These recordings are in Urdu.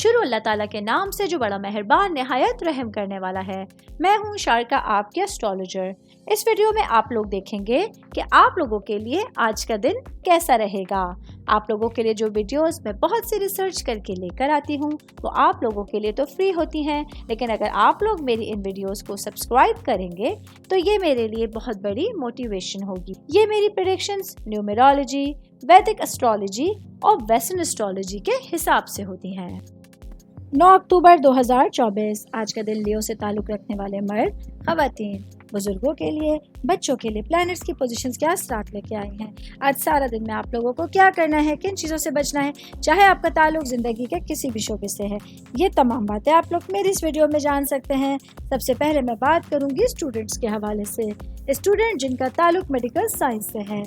شروع اللہ تعالیٰ کے نام سے جو بڑا مہربان نہایت رحم کرنے والا ہے۔ میں ہوں شارکا، آپ کے اسٹرالوجر۔ اس ویڈیو میں آپ لوگ دیکھیں گے کہ آپ لوگوں کے لیے آج کا دن کیسا رہے گا۔ آپ لوگوں کے لیے جو ویڈیوز میں بہت سی ریسرچ کر کے لے کر آتی ہوں وہ آپ لوگوں کے لیے تو فری ہوتی ہیں، لیکن اگر آپ لوگ میری ان ویڈیوز کو سبسکرائب کریں گے تو یہ میرے لیے بہت بڑی موٹیویشن ہوگی۔ یہ میری پریڈکشنز نیومرولوجی، ویدک اسٹرالوجی اور ویسٹرن اسٹرالوجی کے حساب سے ہوتی ہیں۔ 9 اکتوبر 2024 آج کا دن لیو سے تعلق رکھنے والے مرد، خواتین، بزرگوں کے لیے، بچوں کے لیے پلانٹس کی پوزیشنز کیا اثرات لے کے آئی ہیں۔ آج سارا دن میں آپ لوگوں کو کیا کرنا ہے، کن چیزوں سے بچنا ہے، چاہے آپ کا تعلق زندگی کے کسی بھی شعبے سے ہے، یہ تمام باتیں آپ لوگ میری اس ویڈیو میں جان سکتے ہیں۔ سب سے پہلے میں بات کروں گی اسٹوڈنٹس کے حوالے سے۔ اسٹوڈنٹ جن کا تعلق میڈیکل سائنس سے ہے،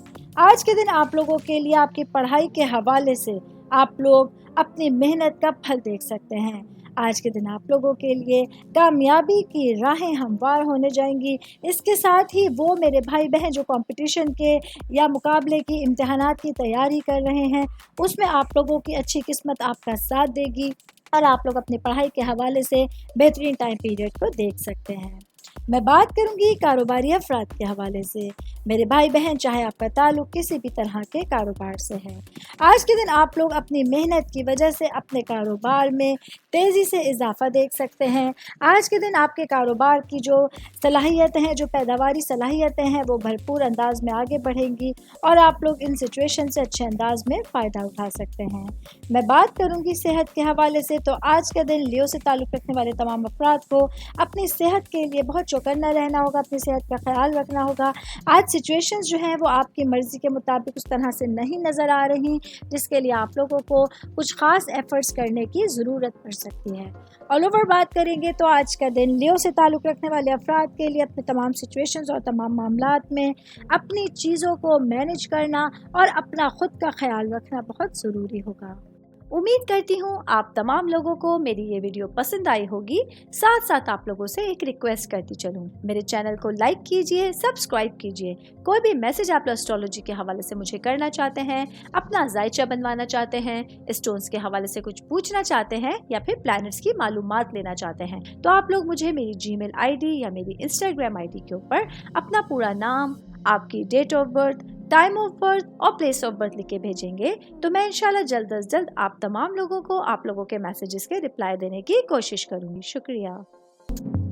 آج کے دن آپ لوگوں کے لیے آپ کی پڑھائی کے حوالے سے آپ لوگ اپنی محنت کا پھل دیکھ سکتے ہیں۔ آج کے دن آپ لوگوں کے لیے کامیابی کی راہیں ہموار ہونے جائیں گی۔ اس کے ساتھ ہی وہ میرے بھائی بہن جو کمپٹیشن کے یا مقابلے کی امتحانات کی تیاری کر رہے ہیں، اس میں آپ لوگوں کی اچھی قسمت آپ کا ساتھ دے گی اور آپ لوگ اپنی پڑھائی کے حوالے سے بہترین ٹائم پیریڈ کو دیکھ سکتے ہیں۔ میں بات کروں گی کاروباری افراد کے حوالے سے۔ میرے بھائی بہن، چاہے آپ کا تعلق کسی بھی طرح کے کاروبار سے ہے، آج کے دن آپ لوگ اپنی محنت کی وجہ سے اپنے کاروبار میں تیزی سے اضافہ دیکھ سکتے ہیں۔ آج کے دن آپ کے کاروبار کی جو صلاحیتیں ہیں، جو پیداواری صلاحیتیں ہیں، وہ بھرپور انداز میں آگے بڑھیں گی اور آپ لوگ ان سچویشن سے اچھے انداز میں فائدہ اٹھا سکتے ہیں۔ میں بات کروں گی صحت کے حوالے سے، تو آج کا دن لیو سے تعلق رکھنے والے تمام افراد کو اپنی صحت کے لیے بہت چوکنا رہنا ہوگا، اپنی صحت کا خیال رکھنا ہوگا۔ آج سچویشنز جو ہیں وہ آپ کی مرضی کے مطابق اس طرح سے نہیں نظر آ رہی، جس کے لیے آپ لوگوں کو کچھ خاص ایفرٹس کرنے کی ضرورت پڑ سکتی ہے۔ آل اوور بات کریں گے تو آج کا دن لیو سے تعلق رکھنے والے افراد کے لیے اپنے تمام سچویشنز اور تمام معاملات میں اپنی چیزوں کو مینیج کرنا اور اپنا خود کا خیال رکھنا بہت ضروری ہوگا۔ امید کرتی ہوں آپ تمام لوگوں کو میری یہ ویڈیو پسند آئی ہوگی۔ ساتھ ساتھ آپ لوگوں سے ایک ریکویسٹ کرتی چلوں، میرے چینل کو لائک کیجئے، سبسکرائب کیجئے۔ کوئی بھی میسج آپ اسٹرالوجی کے حوالے سے مجھے کرنا چاہتے ہیں، اپنا ذائچہ بنوانا چاہتے ہیں، اسٹونز کے حوالے سے کچھ پوچھنا چاہتے ہیں یا پھر پلانٹس کی معلومات لینا چاہتے ہیں، تو آپ لوگ مجھے میری جی میل آئی ڈی یا میری انسٹاگرام آئی ڈی کے اوپر اپنا پورا نام، آپ کی date of birth, time of birth اور پلیس آف برتھ لکھ کے بھیجیں گے تو میں انشاءاللہ جلد از جلد آپ تمام لوگوں کو آپ لوگوں کے میسیجز کے رپلائی دینے کی کوشش کروں گی۔ شکریہ۔